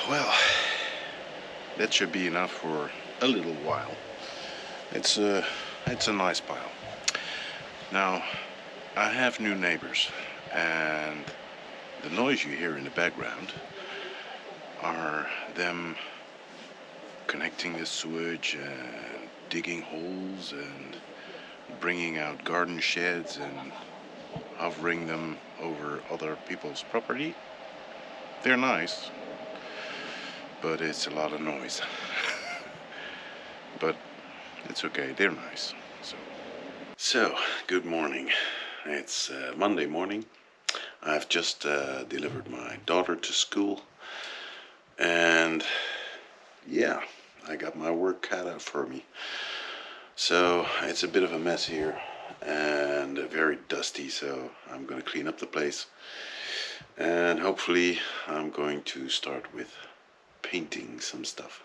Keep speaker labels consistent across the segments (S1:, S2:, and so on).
S1: Well, that should be enough for a little while. It's a nice pile. Now, I have new neighbors, and the noise you hear in the background are them connecting the sewage and digging holes and bringing out garden sheds and hovering them over other people's property. They're nice, but it's a lot of noise. But it's okay, they're nice. So good morning. It's Monday morning. I've just delivered my daughter to school, and yeah, I got my work cut out for me. So it's a bit of a mess here and very dusty, so I'm going to clean up the place, and hopefully I'm going to start with painting some stuff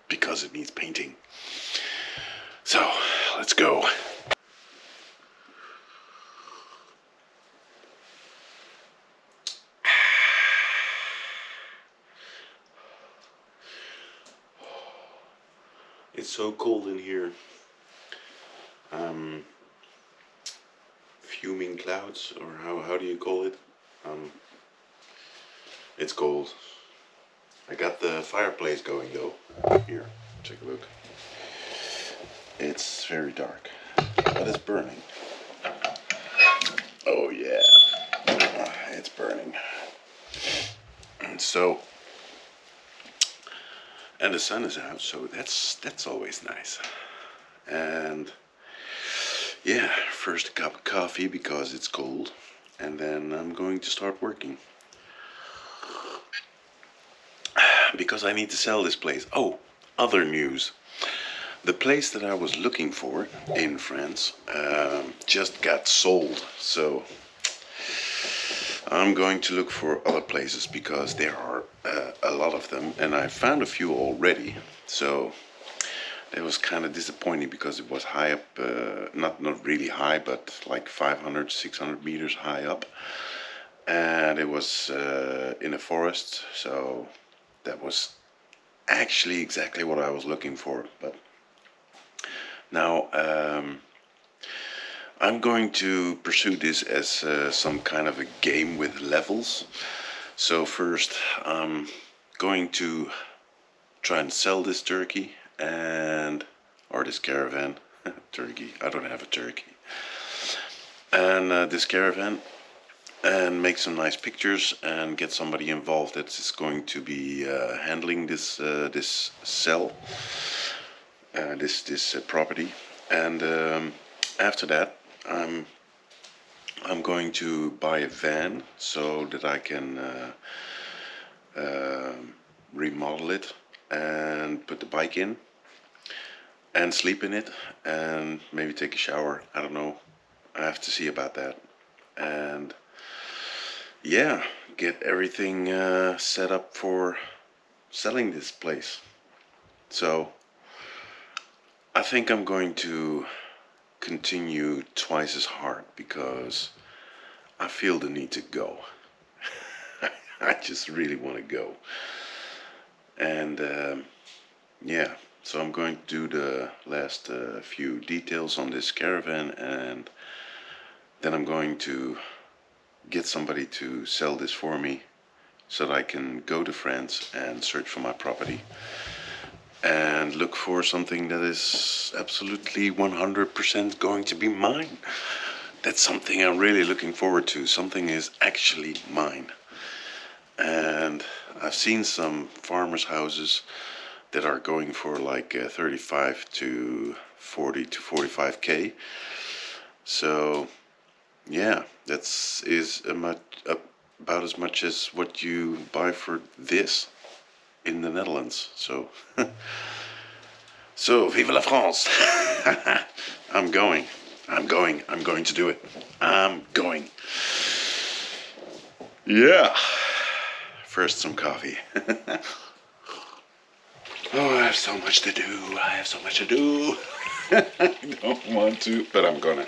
S1: because it needs painting. So let's go. It's so cold in here. Fuming clouds, or how do you call it? It's cold. I got the fireplace going though. Here, take a look. It's very dark, but it's burning. Oh yeah, it's burning. And the sun is out, so that's always nice. And yeah, first a cup of coffee because it's cold, and then I'm going to start working because I need to sell this place. Oh, other news. The place that I was looking for in France just got sold, so I'm going to look for other places because there are a lot of them, and I found a few already. So it was kind of disappointing because it was high up, not really high, but like 500, 600 meters high up, and it was in a forest. So that was actually exactly what I was looking for. But now I'm going to pursue this as some kind of a game with levels. So first I'm going to try and sell this turkey or this caravan. Turkey, I don't have a turkey. And this caravan, and make some nice pictures and get somebody involved that's going to be handling this property. And after that, I'm going to buy a van so that I can remodel it and put the bike in and sleep in it and maybe take a shower. I don't know. I have to see about that. And yeah, get everything set up for selling this place. So I think I'm going to continue twice as hard because I feel the need to go. I just really want to go. And yeah, so I'm going to do the last few details on this caravan, and then I'm going to get somebody to sell this for me so that I can go to France and search for my property and look for something that is absolutely 100% going to be mine. That's something I'm really looking forward to. Something is actually mine. And I've seen some farmers' houses that are going for like 35 to 40 to 45k. So yeah, is about as much as what you buy for this in the Netherlands. So so vive la France. I'm going to do it. I'm going. Yeah, first some coffee. Oh, I have so much to do. I don't want to, but I'm gonna.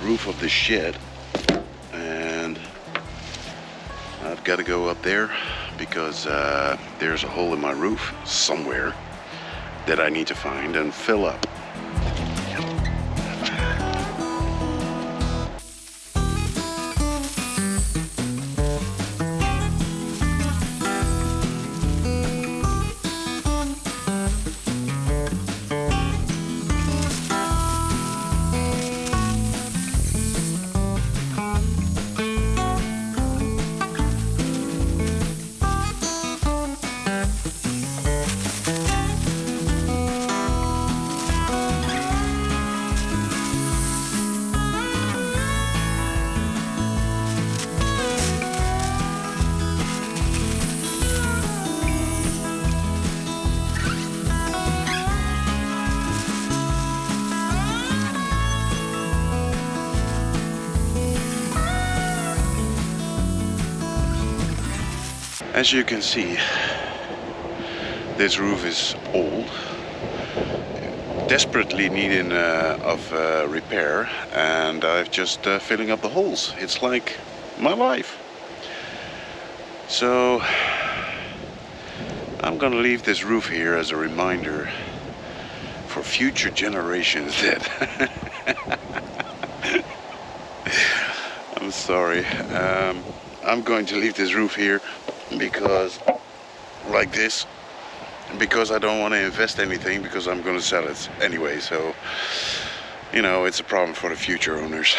S1: roof of the shed, and I've got to go up there because there's a hole in my roof somewhere that I need to find and fill up. As you can see, this roof is old, desperately needing of repair, and I'm just filling up the holes. It's like my life. So I'm gonna leave this roof here as a reminder for future generations that I'm sorry. I'm going to leave this roof here because like this, because I don't want to invest anything, because I'm going to sell it anyway. So you know, it's a problem for the future owners.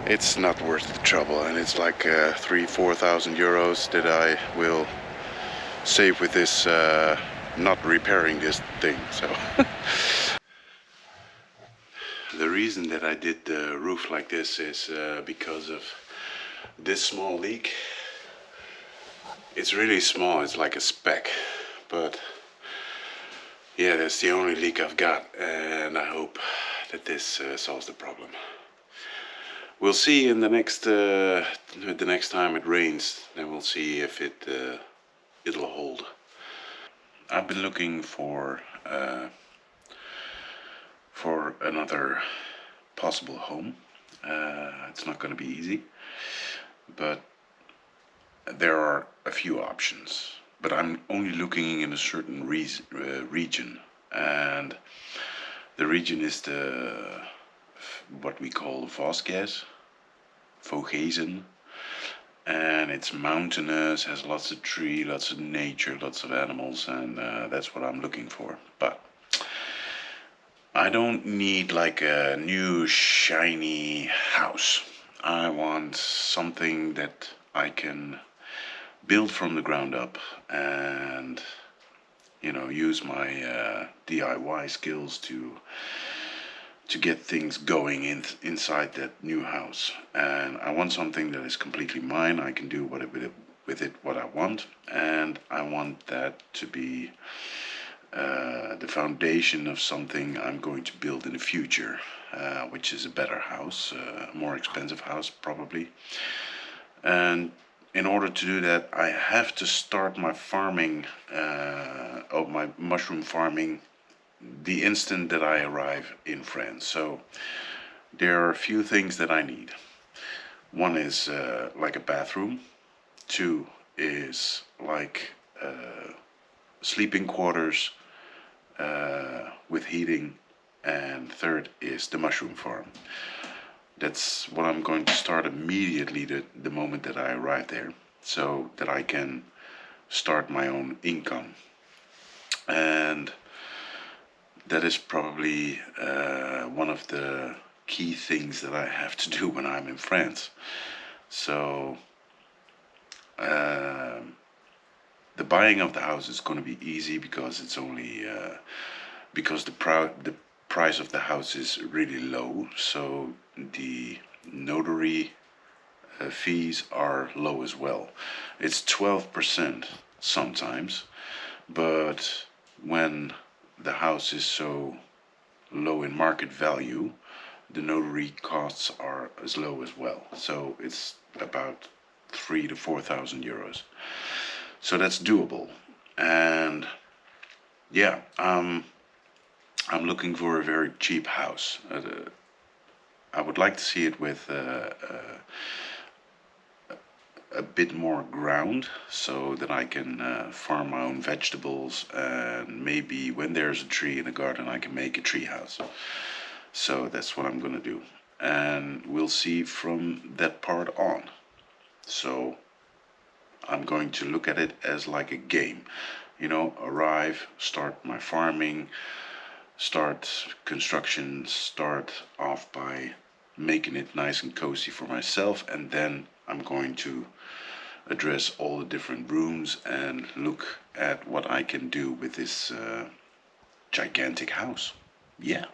S1: It's not worth the trouble, and it's like 3,000-4,000 euros that I will save with this not repairing this thing. So the reason that I did the roof like this is because of this small leak. It's really small, it's like a speck, but yeah, that's the only leak I've got, and I hope that this solves the problem. We'll see in the next time it rains, then we'll see if it'll hold. I've been looking for another possible home. It's not going to be easy, but there are a few options. But I'm only looking in a certain region, and the region is what we call Vosges, and it's mountainous, has lots of tree, lots of nature, lots of animals, and that's what I'm looking for. But I don't need like a new shiny house. I want something that I can build from the ground up, and you know, use my DIY skills to get things going inside that new house. And I want something that is completely mine. I can do with it what I want, and I want that to be the foundation of something I'm going to build in the future, which is a better house, a more expensive house probably. And in order to do that, I have to start my farming, my mushroom farming, the instant that I arrive in France. So there are a few things that I need. One is like a bathroom. Two is like sleeping quarters with heating. And third is the mushroom farm. That's what I'm going to start immediately the moment that I arrive there, so that I can start my own income. And that is probably one of the key things that I have to do when I'm in France. So the buying of the house is going to be easy, because it's only because the price of the house is really low, so the notary fees are low as well. It's 12% sometimes, but when the house is so low in market value, the notary costs are as low as well. So it's about 3,000 to 4,000 euros. So that's doable. And yeah, I'm looking for a very cheap house. I would like to see it with a bit more ground, so that I can farm my own vegetables, and maybe when there's a tree in the garden I can make a tree house. So that's what I'm gonna do, and we'll see from that part on. So I'm going to look at it as like a game, you know, arrive, start my farming, start construction, start off by making it nice and cozy for myself, and then I'm going to address all the different rooms and look at what I can do with this gigantic house. Yeah.